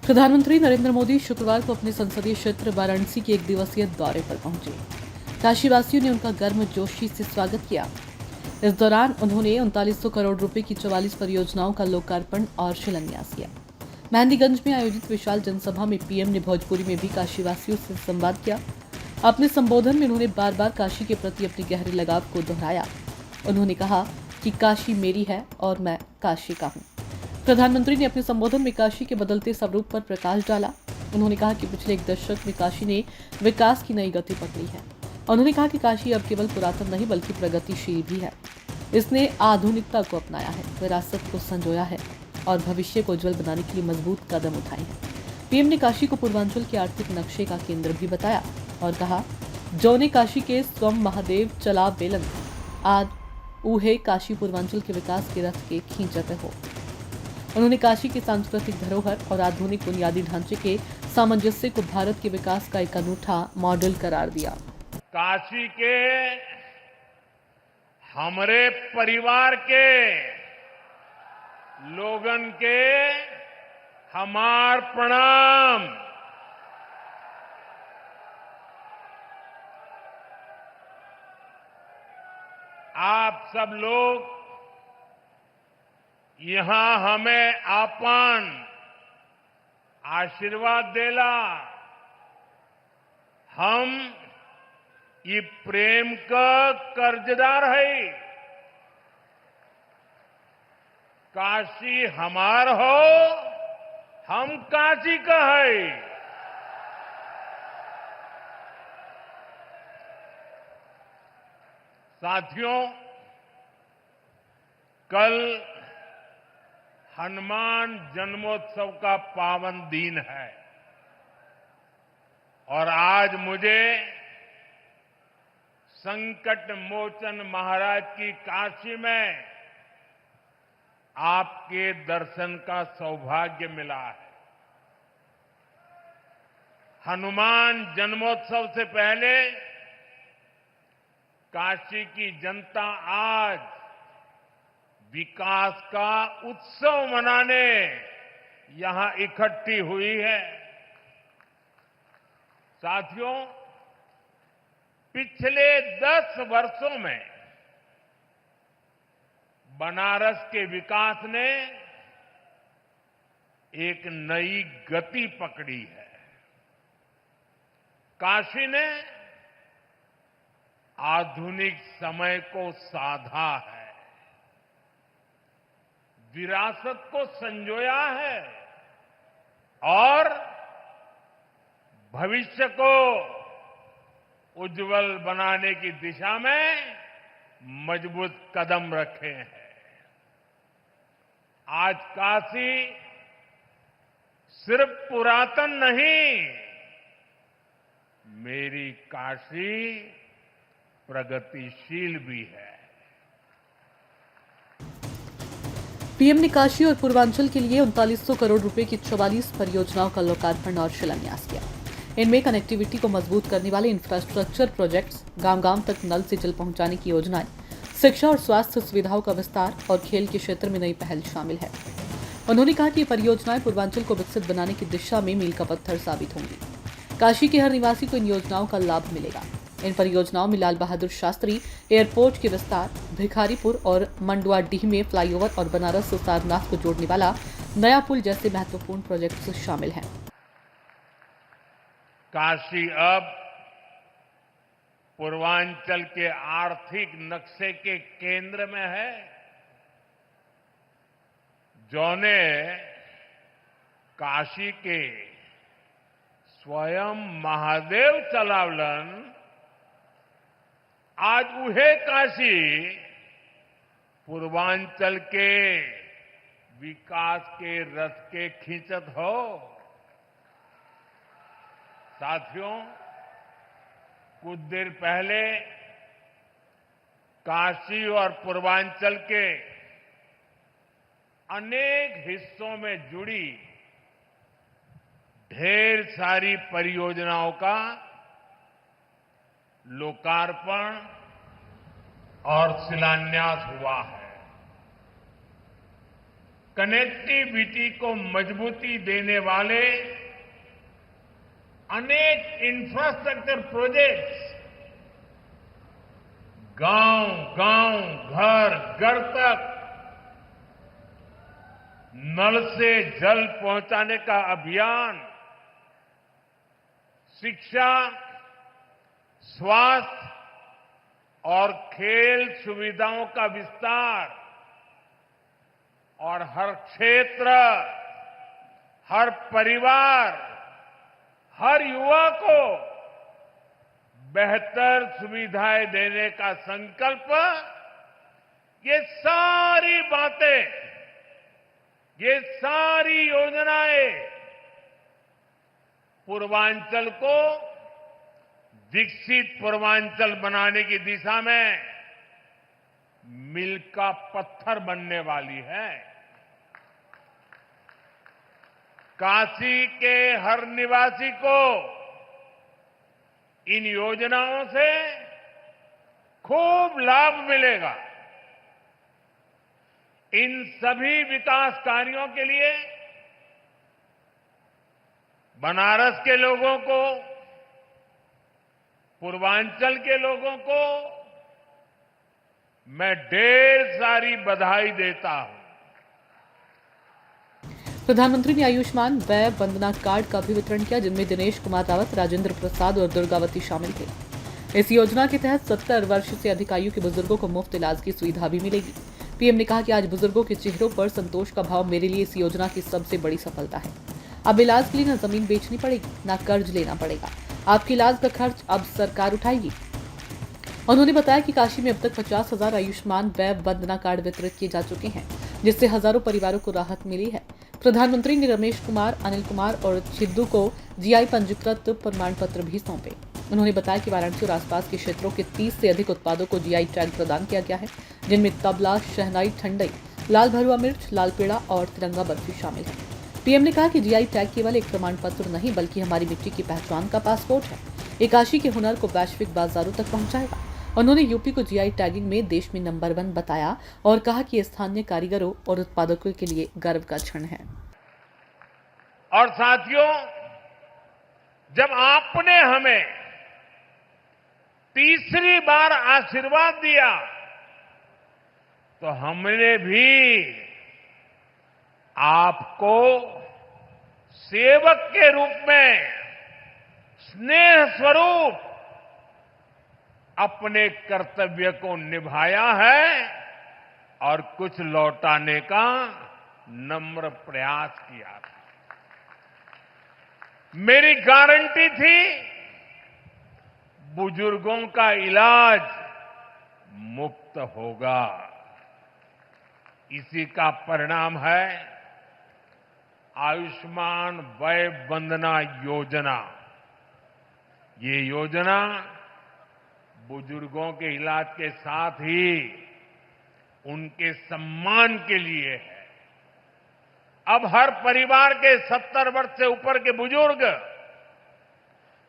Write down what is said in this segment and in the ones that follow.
प्रधानमंत्री नरेंद्र मोदी शुक्रवार को अपने संसदीय क्षेत्र वाराणसी के एक दिवसीय दौरे पर पहुंचे। काशीवासियों ने उनका गर्मजोशी से स्वागत किया। इस दौरान उन्होंने 3900 करोड़ रुपए की 44 परियोजनाओं का लोकार्पण और शिलान्यास किया। मेहंदीगंज में आयोजित विशाल जनसभा में पीएम ने भोजपुरी में भी काशीवासियों से संवाद किया। अपने संबोधन में उन्होंने बार बार काशी के प्रति अपने गहरे लगाव को दोहराया। उन्होंने कहा कि काशी मेरी है और मैं काशी का हूँ। प्रधानमंत्री ने अपने संबोधन में काशी के बदलते स्वरूप पर प्रकाश डाला। उन्होंने कहा कि पिछले एक दशक में काशी ने विकास की नई गति पकड़ी है। उन्होंने कहा कि काशी अब केवल पुरातन नहीं बल्कि प्रगतिशील भी है। इसने आधुनिकता को अपनाया है, विरासत को संजोया है और भविष्य को उज्जवल बनाने के लिए मजबूत कदम उठाए हैं। पीएम ने काशी को पूर्वांचल के आर्थिक नक्शे का केंद्र भी बताया और कहा, जौने काशी के स्वम महादेव चला बेलन आज ऊहे काशी पूर्वांचल के विकास के रथ के खींचते हो। उन्होंने काशी की सांस्कृतिक धरोहर और आधुनिक बुनियादी ढांचे के सामंजस्य को भारत के विकास का एक अनूठा मॉडल करार दिया। काशी के हमरे परिवार के लोगन के हमार प्रणाम। आप सब लोग यहां हमें आपन आशीर्वाद देला। हम ये प्रेम का कर्जदार है। काशी हमार हो, हम काशी का है। साथियों, कल हनुमान जन्मोत्सव का पावन दिन है और आज मुझे संकट मोचन महाराज की काशी में आपके दर्शन का सौभाग्य मिला है। हनुमान जन्मोत्सव से पहले काशी की जनता आज विकास का उत्सव मनाने यहां इकट्ठी हुई है। साथियों, पिछले 10 वर्षों में बनारस के विकास ने एक नई गति पकड़ी है। काशी ने आधुनिक समय को साधा है, विरासत को संजोया है और भविष्य को उज्जवल बनाने की दिशा में मजबूत कदम रखे हैं। आज काशी सिर्फ पुरातन नहीं, मेरी काशी प्रगतिशील भी है। पीएम ने काशी और पूर्वांचल के लिए 3900 करोड़ रुपए की 44 परियोजनाओं का लोकार्पण और शिलान्यास किया। इनमें कनेक्टिविटी को मजबूत करने वाले इंफ्रास्ट्रक्चर प्रोजेक्ट्स, गांव-गांव तक नल से जल पहुंचाने की योजनाएं, शिक्षा और स्वास्थ्य सुविधाओं का विस्तार और खेल के क्षेत्र में नई पहल शामिल है। उन्होंने कहा कि ये परियोजनाएं पूर्वांचल को विकसित बनाने की दिशा में मील का पत्थर साबित होंगी। काशी के हर निवासी को इन योजनाओं का लाभ मिलेगा। इन परियोजनाओं में लाल बहादुर शास्त्री एयरपोर्ट के विस्तार, भिखारीपुर और मंडुआडीह में फ्लाईओवर और बनारस से सारनाथ को जोड़ने वाला नया पुल जैसे महत्वपूर्ण प्रोजेक्ट्स शामिल हैं। काशी अब पूर्वांचल के आर्थिक नक्शे के केंद्र में है। जौने काशी के स्वयं महादेव चलावलन आज उहे काशी पूर्वांचल के विकास के रथ के खींचत हो। साथियों, कुछ देर पहले काशी और पूर्वांचल के अनेक हिस्सों में जुड़ी ढेर सारी परियोजनाओं का लोकार्पण और शिलान्यास हुआ है। कनेक्टिविटी को मजबूती देने वाले अनेक इंफ्रास्ट्रक्चर प्रोजेक्ट्स गांव-गांव, घर-घर तक नल से जल पहुंचाने का अभियान, शिक्षा, स्वास्थ्य और खेल सुविधाओं का विस्तार और हर क्षेत्र, हर परिवार, हर युवा को बेहतर सुविधाएं देने का संकल्प, ये सारी बातें, ये सारी योजनाएं पूर्वांचल को विकसित पूर्वांचल बनाने की दिशा में मील का पत्थर बनने वाली है। काशी के हर निवासी को इन योजनाओं से खूब लाभ मिलेगा। इन सभी विकास कार्यों के लिए बनारस के लोगों को, पूर्वांचल के लोगों को मैं ढेर सारी बधाई देता हूं। प्रधानमंत्री ने आयुष्मान व्यय वंदना कार्ड का भी वितरण किया, जिनमें दिनेश कुमार रावत, राजेंद्र प्रसाद और दुर्गावती शामिल थे। इस योजना के तहत 70 वर्ष से अधिक आयु के बुजुर्गों को मुफ्त इलाज की सुविधा भी मिलेगी। पीएम ने कहा कि आज बुजुर्गों के चेहरों पर संतोष का भाव मेरे लिए इस योजना की सबसे बड़ी सफलता है। अब इलाज के लिए न जमीन बेचनी पड़ेगी, न कर्ज लेना पड़ेगा। आपके इलाज का खर्च अब सरकार उठाएगी। उन्होंने बताया कि काशी में अब तक 50,000 आयुष्मान व्यय वंदना कार्ड वितरित किए जा चुके हैं, जिससे हजारों परिवारों को राहत मिली है। प्रधानमंत्री ने रमेश कुमार, अनिल कुमार और छिद्दू को जीआई पंजीकृत प्रमाण पत्र भी सौंपे। उन्होंने बताया कि वाराणसी और आसपास के क्षेत्रों के 30 से अधिक उत्पादों को जीआई टैग प्रदान किया गया है, जिनमें तबला, शहनाई, ठंडई, लाल भरुआ मिर्च, लाल पेड़ा और तिरंगा बर्फी शामिल है। पीएम ने कहा कि जीआई टैग केवल एक प्रमाण पत्र नहीं, बल्कि हमारी मिट्टी की पहचान का पासपोर्ट है। ये काशी के हुनर को वैश्विक बाजारों तक पहुंचाएगा। उन्होंने यूपी को जीआई टैगिंग में देश में नंबर 1 बताया और कहा कि ये स्थानीय कारीगरों और उत्पादकों के लिए गर्व का क्षण है। और साथियों, जब आपने हमें तीसरी बार आशीर्वाद दिया, तो हमने भी आपको सेवक के रूप में स्नेह स्वरूप अपने कर्तव्य को निभाया है और कुछ लौटाने का नम्र प्रयास किया था। मेरी गारंटी थी बुजुर्गों का इलाज मुफ्त होगा। इसी का परिणाम है आयुष्मान व्यय वंदना योजना। ये योजना बुजुर्गों के इलाज के साथ ही उनके सम्मान के लिए है। अब हर परिवार के 70 वर्ष से ऊपर के बुजुर्ग,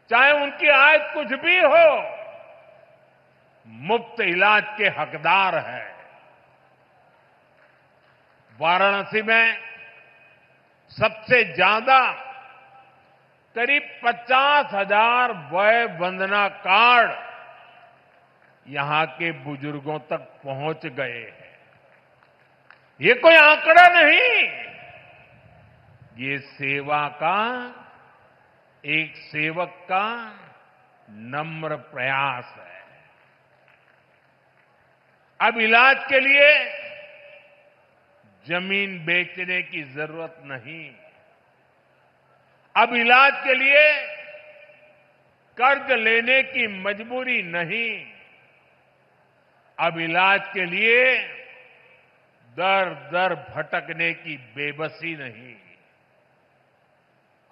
चाहे उनकी आय कुछ भी हो, मुफ्त इलाज के हकदार है। वाराणसी में सबसे ज्यादा करीब 50,000 व्यय वंदना कार्ड यहां के बुजुर्गों तक पहुंच गए हैं। ये कोई आंकड़ा नहीं, ये सेवा का, एक सेवक का नम्र प्रयास है। अब इलाज के लिए जमीन बेचने की जरूरत नहीं। अब इलाज के लिए कर्ज लेने की मजबूरी नहीं। अब इलाज के लिए दर दर भटकने की बेबसी नहीं।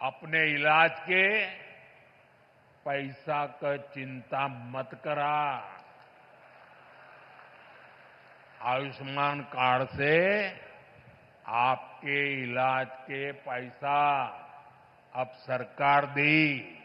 अपने इलाज के पैसा का चिंता मत करा। आयुष्मान कार्ड से आपके इलाज के पैसा अब सरकार दी।